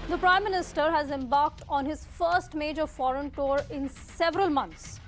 The Prime Minister has embarked on his first major foreign tour in several months.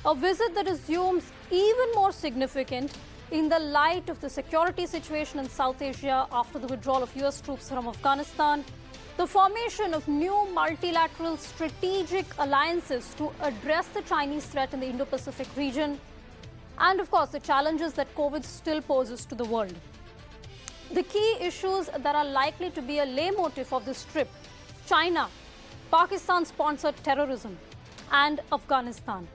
A visit that assumes even more significant in the light of the security situation in South Asia after the withdrawal of US troops from Afghanistan, the formation of new multilateral strategic alliances to address the Chinese threat in the Indo-Pacific region, and of course the challenges that COVID still poses to the world. The key issues that are likely to be a leitmotif of this trip: China, Pakistan-sponsored terrorism, and Afghanistan.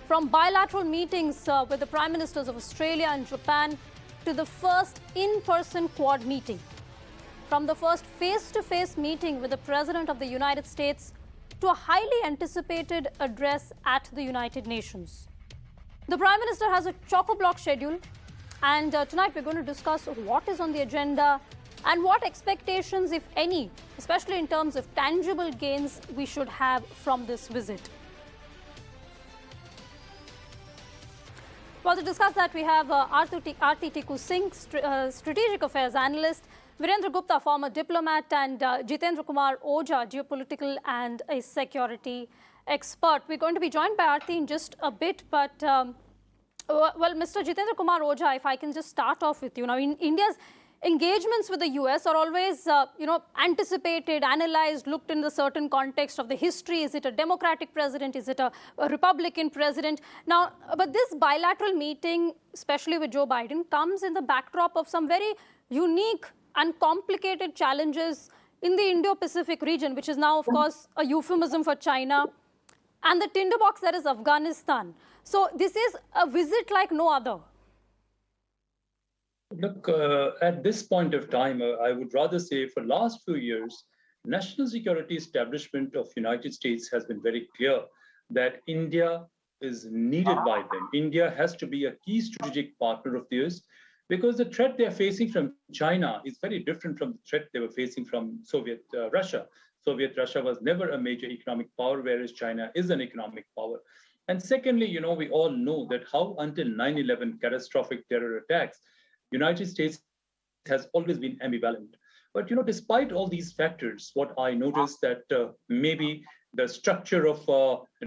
From bilateral meetings with the Prime Ministers of Australia and Japan to the first in-person Quad meeting, from the first face-to-face meeting with the President of the United States to a highly anticipated address at the United Nations. The Prime Minister has a chock-a-block schedule, and tonight we're going to discuss what is on the agenda and what expectations, if any, especially in terms of tangible gains, we should have from this visit. Well, to discuss that, we have Aarti Tikku Singh, Strategic Affairs Analyst, Virendra Gupta, former diplomat, and Jitendra Kumar Ojha, geopolitical and a security expert. We're going to be joined by Aarti in just a bit, but well, Mr. Jitendra Kumar Ojha, if I can just start off with you. Now, India's engagements with the US are always, anticipated, analyzed, looked in the certain context of the history. Is it a Democratic president? Is it a Republican president? Now, but this bilateral meeting, especially with Joe Biden, comes in the backdrop of some very unique and complicated challenges in the Indo-Pacific region, which is now, of course, a euphemism for China, and the tinderbox that is Afghanistan. So this is a visit like no other. Look, at this point of time, I would rather say for last few years, national security establishment of United States has been very clear that India is needed by them. India has to be a key strategic partner of theirs because the threat they're facing from China is very different from the threat they were facing from Soviet Russia. Soviet Russia was never a major economic power, whereas China is an economic power. And secondly, we all know that how until 9/11 catastrophic terror attacks, United States has always been ambivalent. But despite all these factors, what I noticed that maybe the structure of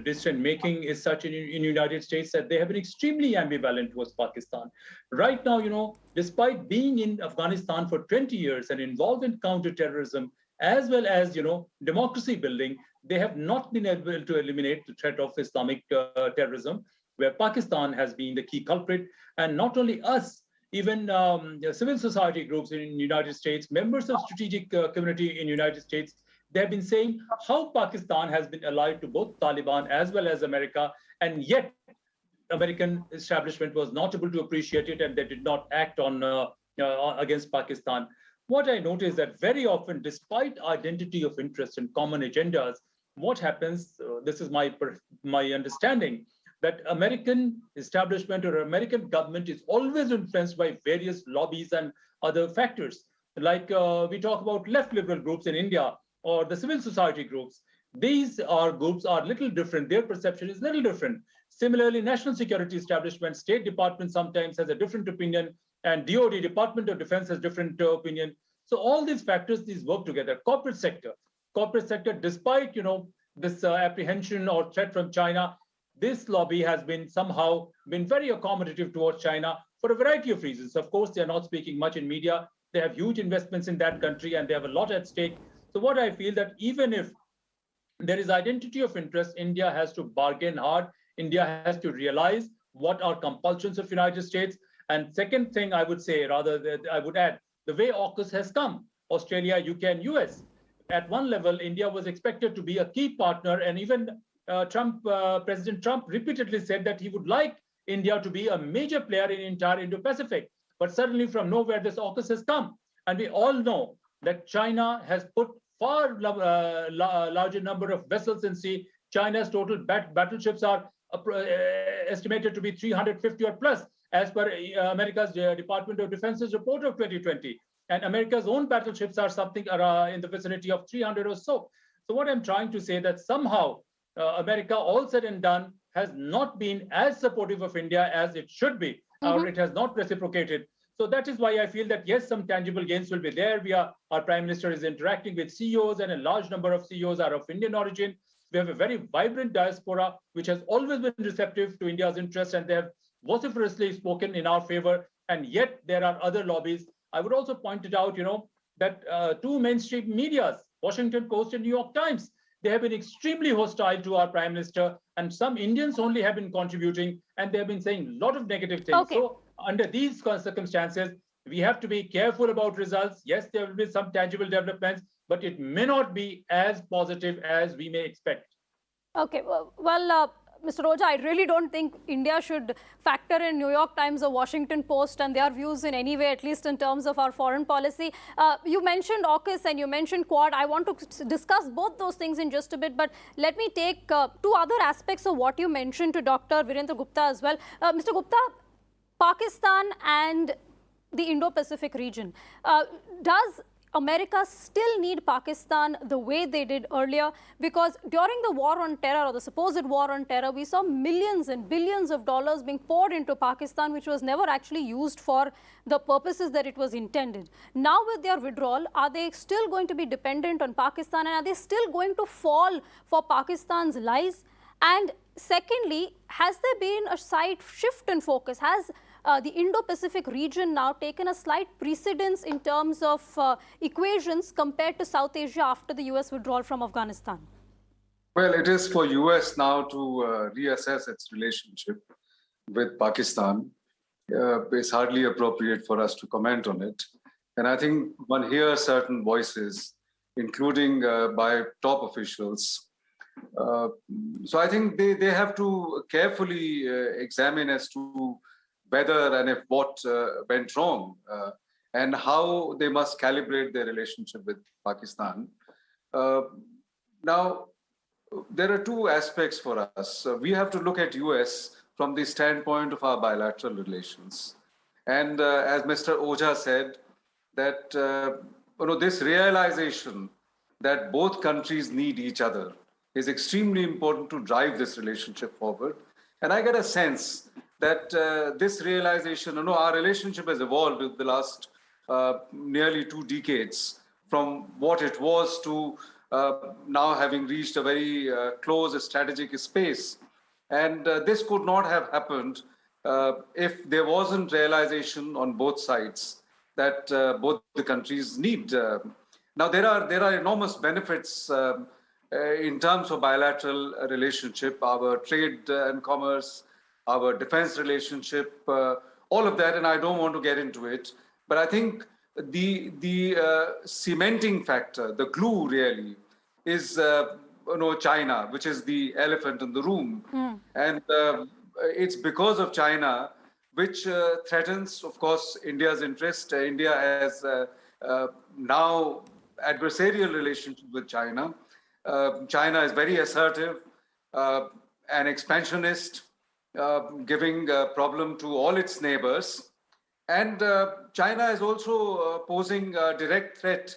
decision making is such in United States that they have been extremely ambivalent towards Pakistan. Right now, despite being in Afghanistan for 20 years and involved in counterterrorism as well as democracy building, they have not been able to eliminate the threat of Islamic terrorism, where Pakistan has been the key culprit. And not only us, even civil society groups in the United States, members of strategic community in the United States, they have been saying how Pakistan has been allied to both Taliban as well as America, and yet American establishment was not able to appreciate it, and they did not act on against Pakistan. What I noticed that very often, despite identity of interest and common agendas, what happens, this is my understanding, that American establishment or American government is always influenced by various lobbies and other factors. Like we talk about left liberal groups in India or the civil society groups. These groups are little different. Their perception is little different. Similarly, national security establishment, State Department sometimes has a different opinion, and DOD, Department of Defense, has different opinion. So all these factors, these work together. Corporate sector, despite this apprehension or threat from China, this lobby has been somehow been very accommodative towards China for a variety of reasons. Of course, they are not speaking much in media. They have huge investments in that country and they have a lot at stake. So what I feel that even if there is identity of interest, India has to bargain hard. India has to realize what are compulsions of United States. And second thing I would say, rather, I would add, the way AUKUS has come, Australia, UK, and US. At one level, India was expected to be a key partner, and even President Trump repeatedly said that he would like India to be a major player in entire Indo-Pacific. But suddenly from nowhere, this AUKUS has come. And we all know that China has put far larger number of vessels in sea. China's total battleships are estimated to be 350 or plus, as per America's Department of Defense's report of 2020. And America's own battleships are something in the vicinity of 300 or so. So what I'm trying to say that somehow America, all said and done, has not been as supportive of India as it should be, or it has not reciprocated. So that is why I feel that yes, some tangible gains will be there. Our Prime Minister is interacting with CEOs, and a large number of CEOs are of Indian origin. We have a very vibrant diaspora, which has always been receptive to India's interests, and they have vociferously spoken in our favor. And yet there are other lobbies. I would also point it out, that two mainstream medias, Washington Post and New York Times, they have been extremely hostile to our Prime Minister, and some Indians only have been contributing, and they have been saying a lot of negative things. Okay. So under these circumstances, we have to be careful about results. Yes, there will be some tangible developments, but it may not be as positive as we may expect. Okay, well, Mr. Roja, I really don't think India should factor in New York Times or Washington Post and their views in any way, at least in terms of our foreign policy. You mentioned AUKUS and you mentioned Quad. I want to discuss both those things in just a bit, but let me take two other aspects of what you mentioned to Dr. Virendra Gupta as well. Mr. Gupta, Pakistan and the Indo-Pacific region. Does America still need Pakistan the way they did earlier? Because during the war on terror, or the supposed war on terror, we saw millions and billions of dollars being poured into Pakistan, which was never actually used for the purposes that it was intended. Now with their withdrawal, are they still going to be dependent on Pakistan, and are they still going to fall for Pakistan's lies? And secondly, has there been a slight shift in focus? Has the Indo-Pacific region now taken a slight precedence in terms of equations compared to South Asia after the US withdrawal from Afghanistan? Well, it is for US now to reassess its relationship with Pakistan. It's hardly appropriate for us to comment on it. And I think one hears certain voices, including by top officials. So I think they have to carefully examine as to whether and if what went wrong and how they must calibrate their relationship with Pakistan. Now, there are two aspects for us. We have to look at US from the standpoint of our bilateral relations. And as Mr. Ojha said, that this realization that both countries need each other is extremely important to drive this relationship forward. And I get a sense that this realization, our relationship has evolved in the last nearly 2 decades from what it was to now having reached a very close strategic space. And this could not have happened if there wasn't realization on both sides that both the countries need. Now, there are enormous benefits in terms of bilateral relationship, our trade and commerce, our defense relationship, all of that, and I don't want to get into it. But I think the cementing factor, the glue really, is China, which is the elephant in the room. And it's because of China, which threatens, of course, India's interest. India has now adversarial relationship with China. China is very assertive and expansionist, giving a problem to all its neighbors. And China is also posing a direct threat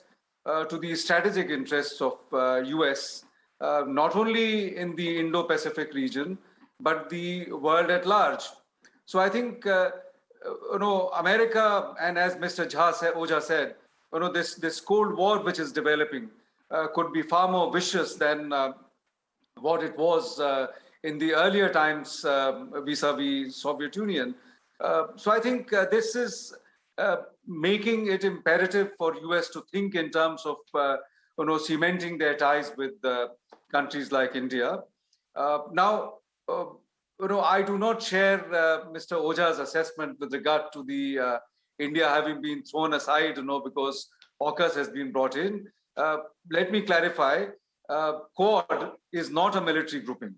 to the strategic interests of US, not only in the Indo-Pacific region, but the world at large. So I think, America, and as Mr. Ojha said, this Cold War which is developing could be far more vicious than what it was in the earlier times vis-a-vis Soviet Union. So I think this is making it imperative for US to think in terms of cementing their ties with countries like India. Now, I do not share Mr. Ojha's assessment with regard to the India having been thrown aside, because AUKUS has been brought in. Let me clarify, Quad is not a military grouping.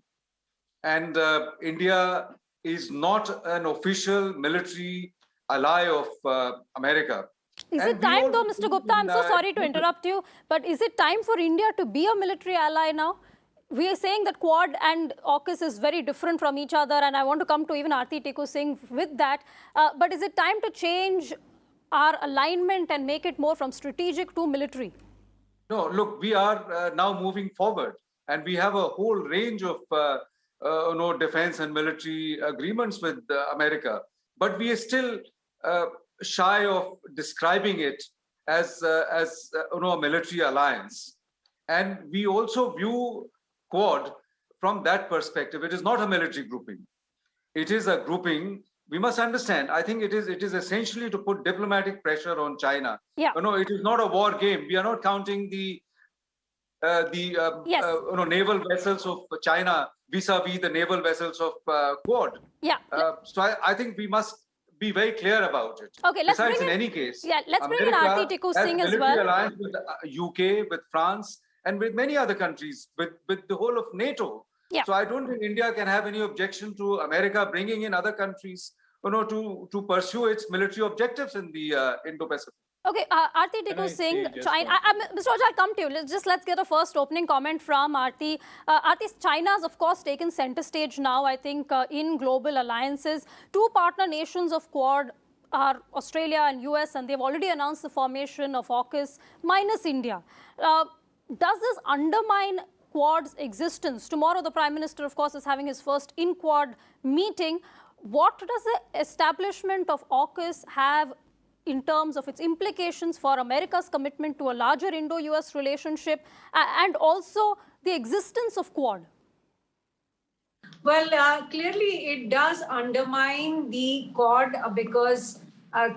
And India is not an official military ally of America. Is it time though, Mr. Gupta? I'm so sorry to interrupt you, but is it time for India to be a military ally now? We are saying that Quad and AUKUS is very different from each other, and I want to come to even Aarti Tikku Singh with that. But is it time to change our alignment and make it more from strategic to military? No, look, we are now moving forward, and we have a whole range of defense and military agreements with America. But we are still shy of describing it as a military alliance. And we also view Quad from that perspective. It is not a military grouping. It is a grouping. We must understand. I think it is essentially to put diplomatic pressure on China. Yeah. It is not a war game. We are not counting the Yes. naval vessels of China vis-a-vis the naval vessels of Quad. Yeah. So I think we must be very clear about it. Okay, let's Besides, bring in in- any case, yeah, let's bring in America Aarti Tikku has Singh as military well. alliance with UK, with France, and with many other countries, with the whole of NATO. Yeah. So I don't think India can have any objection to America bringing in other countries, to pursue its military objectives in the Indo-Pacific. Okay, Aarti Can Tikku I Singh, say just China. one Mr. Ojha, I'll come to you. Let's get a first opening comment from Aarti. Aarti, China's of course taken center stage now. I think in global alliances, two partner nations of Quad are Australia and US, and they've already announced the formation of AUKUS minus India. Does this undermine Quad's existence? Tomorrow, the Prime Minister, of course, is having his first in-Quad meeting. What does the establishment of AUKUS have in terms of its implications for America's commitment to a larger Indo-US relationship and also the existence of Quad? Well, clearly it does undermine the Quad because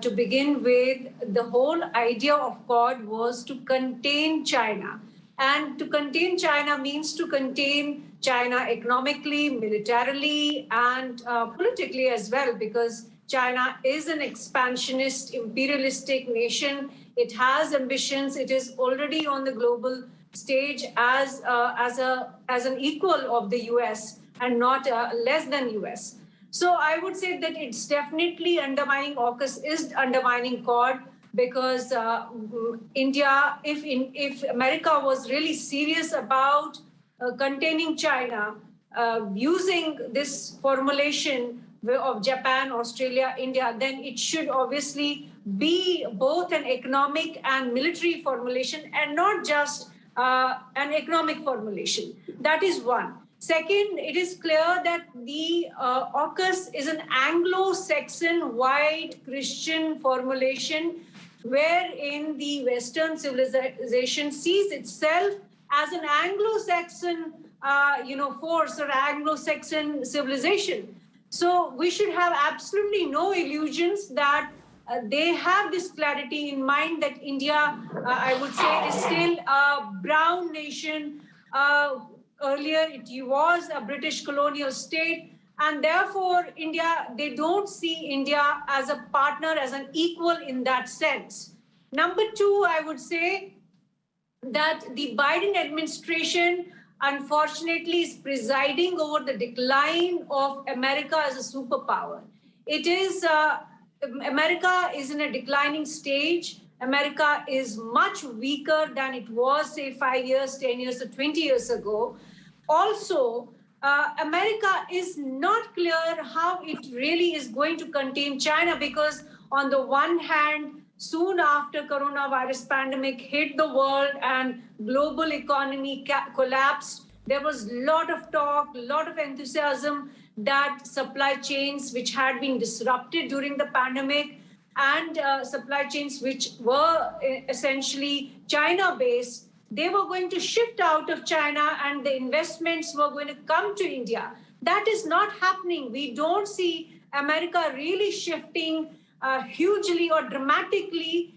to begin with, the whole idea of Quad was to contain China. And to contain China means to contain China economically, militarily, and politically as well, because China is an expansionist, imperialistic nation. It has ambitions. It is already on the global stage as an equal of the US and not less than US. So I would say that it's definitely undermining AUKUS, is undermining Quad, because India, if America was really serious about containing China, using this formulation of Japan, Australia, India, then it should obviously be both an economic and military formulation and not just an economic formulation. That is one. Second, it is clear that the AUKUS is an Anglo-Saxon white Christian formulation wherein the Western civilization sees itself as an Anglo-Saxon force or Anglo-Saxon civilization. So we should have absolutely no illusions that they have this clarity in mind that India, I would say, is still a brown nation. Earlier, it was a British colonial state. And therefore, India, they don't see India as a partner, as an equal in that sense. Number two, I would say that the Biden administration, unfortunately, is presiding over the decline of America as a superpower. It is, America is in a declining stage. America is much weaker than it was, say, 5 years, 10 years, or 20 years ago. Also, America is not clear how it really is going to contain China, because on the one hand, soon after coronavirus pandemic hit the world and global economy collapsed, there was a lot of talk, a lot of enthusiasm that supply chains which had been disrupted during the pandemic and supply chains which were essentially China-based, they were going to shift out of China and the investments were going to come to India. That is not happening. We don't see America really shifting hugely or dramatically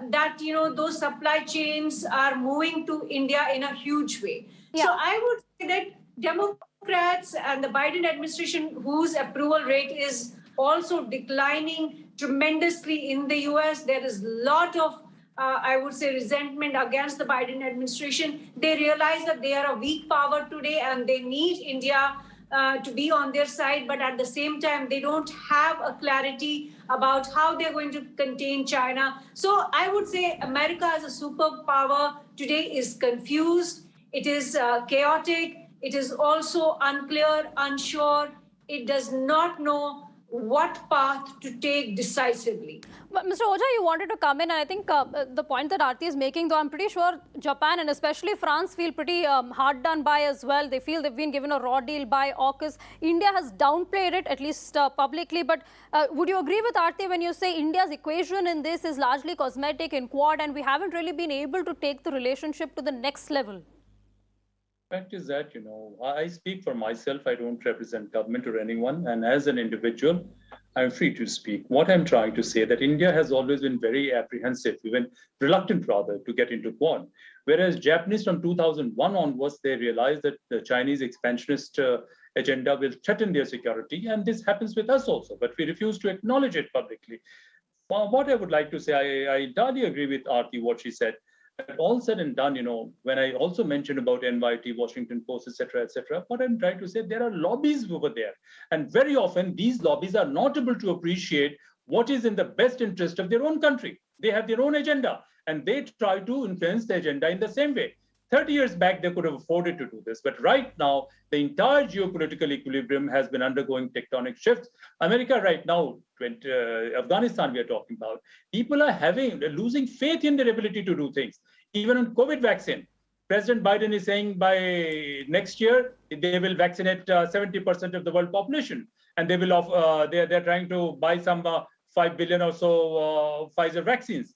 that, those supply chains are moving to India in a huge way. Yeah. So I would say that Democrats and the Biden administration, whose approval rate is also declining tremendously in the US, there is a lot of I would say resentment against the Biden administration. They realize that they are a weak power today and they need India to be on their side, but at the same time, they don't have a clarity about how they're going to contain China. So I would say America as a superpower today is confused. It is chaotic. It is also unclear, unsure. It does not know what path to take decisively. But Mr. Ojha, you wanted to come in, and I think the point that Aarti is making, though I'm pretty sure Japan and especially France feel pretty hard done by as well. They feel they've been given a raw deal by AUKUS. India has downplayed it, at least publicly. But would you agree with Aarti when you say India's equation in this is largely cosmetic in Quad, and we haven't really been able to take the relationship to the next level? Fact is that, I speak for myself. I don't represent government or anyone. And as an individual, I'm free to speak. What I'm trying to say that India has always been very apprehensive, even reluctant rather, to get into Quad. Whereas Japanese from 2001 onwards, they realized that the Chinese expansionist agenda will threaten their security. And this happens with us also, but we refuse to acknowledge it publicly. What I would like to say, I entirely agree with Aarti, what she said. All said and done, when I also mentioned about NYT, Washington Post, etc., what I'm trying to say, there are lobbies over there. And very often, these lobbies are not able to appreciate what is in the best interest of their own country. They have their own agenda, and they try to influence the agenda in the same way. 30 years back, they could have afforded to do this. But right now, the entire geopolitical equilibrium has been undergoing tectonic shifts. America right now, Afghanistan we are talking about, people are losing faith in their ability to do things. Even on COVID vaccine, President Biden is saying by next year, they will vaccinate 70% of the world population. And they will they're trying to buy some 5 billion or so Pfizer vaccines.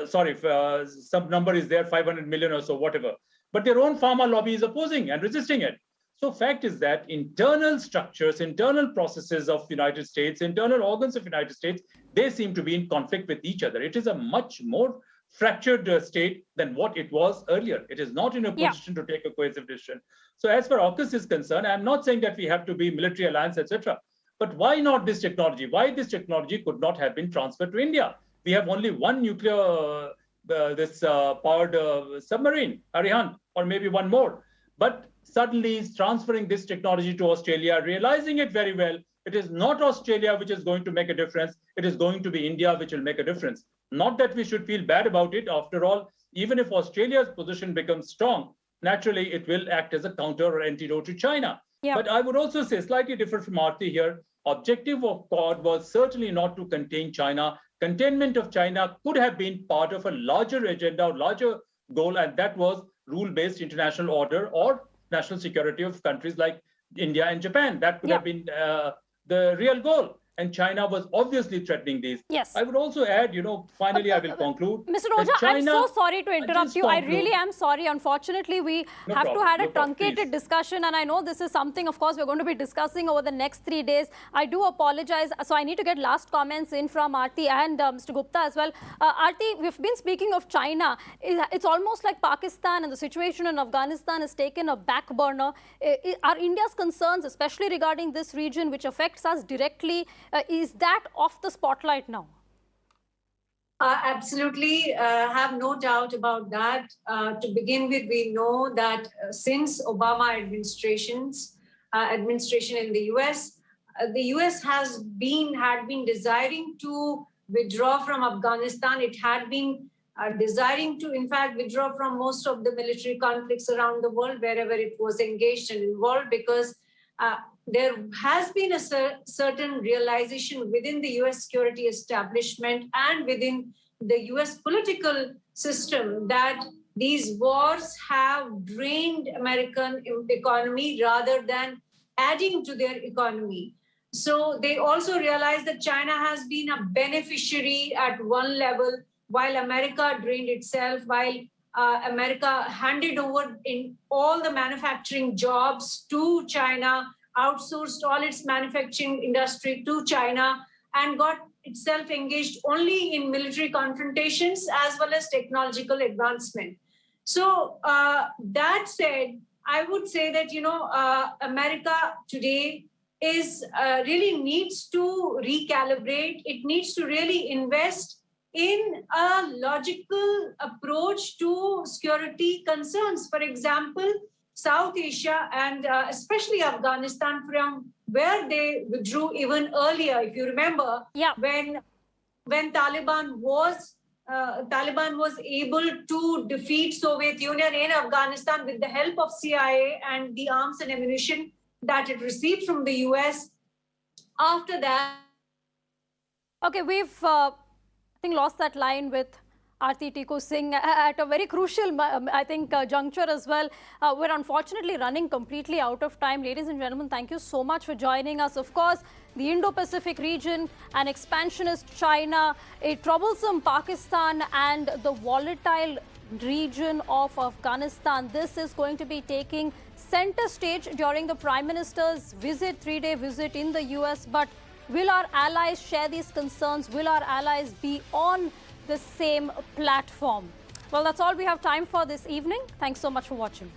Some number is there, 500 million or so, whatever. But their own pharma lobby is opposing and resisting it. So fact is that internal structures, internal processes of United States, internal organs of United States, they seem to be in conflict with each other. It is a much more fractured state than what it was earlier. It is not in a position to take a cohesive decision. So as far as AUKUS is concerned, I'm not saying that we have to be military alliance, etc. But why not this technology? Why this technology could not have been transferred to India? We have only one nuclear powered submarine, Arihant, or maybe one more. But suddenly transferring this technology to Australia, realizing it very well, it is not Australia which is going to make a difference. It is going to be India which will make a difference. Not that we should feel bad about it. After all, even if Australia's position becomes strong, naturally it will act as a counter or antidote to China. Yeah. But I would also say, slightly different from Aarti here, objective of Quad was certainly not to contain China. Containment of China could have been part of a larger agenda, or larger goal, and that was rule-based international order or national security of countries like India and Japan. That could have been the real goal. And China was obviously threatening these. Yes. I would also add, finally I will conclude. Mr. Ojha, I'm so sorry to interrupt you. I really am sorry. Unfortunately, we have to have a truncated discussion. And I know this is something, of course, we're going to be discussing over the next 3 days. I do apologize. So I need to get last comments in from Aarti and Mr. Gupta as well. Aarti, we've been speaking of China. It's almost like Pakistan and the situation in Afghanistan has taken a back burner. Are India's concerns, especially regarding this region, which affects us directly, is that off the spotlight now? Absolutely, have no doubt about that. To begin with, we know that since Obama administration in the US had been desiring to withdraw from Afghanistan. It had been desiring to, in fact, withdraw from most of the military conflicts around the world, wherever it was engaged and involved, because there has been a certain realization within the US security establishment and within the US political system that these wars have drained American economy rather than adding to their economy. So they also realize that China has been a beneficiary at one level, while America drained itself, while America handed over in all the manufacturing jobs to China, outsourced all its manufacturing industry to China, and got itself engaged only in military confrontations as well as technological advancement. So that said, I would say that, America today really needs to recalibrate. It needs to really invest in a logical approach to security concerns. For example, South Asia and especially Afghanistan, from where they withdrew even earlier. If you remember, when Taliban was able to defeat Soviet Union in Afghanistan with the help of CIA and the arms and ammunition that it received from the US, After that, Okay, we've, I think, lost that line with Aarti Tiku Singh at a very crucial, I think, juncture as well. We're unfortunately running completely out of time. Ladies and gentlemen, thank you so much for joining us. Of course, the Indo-Pacific region, an expansionist China, a troublesome Pakistan, and the volatile region of Afghanistan. This is going to be taking center stage during the Prime Minister's visit, 3-day visit in the US. But will our allies share these concerns? Will our allies be on the same platform? Well, that's all we have time for this evening. Thanks so much for watching.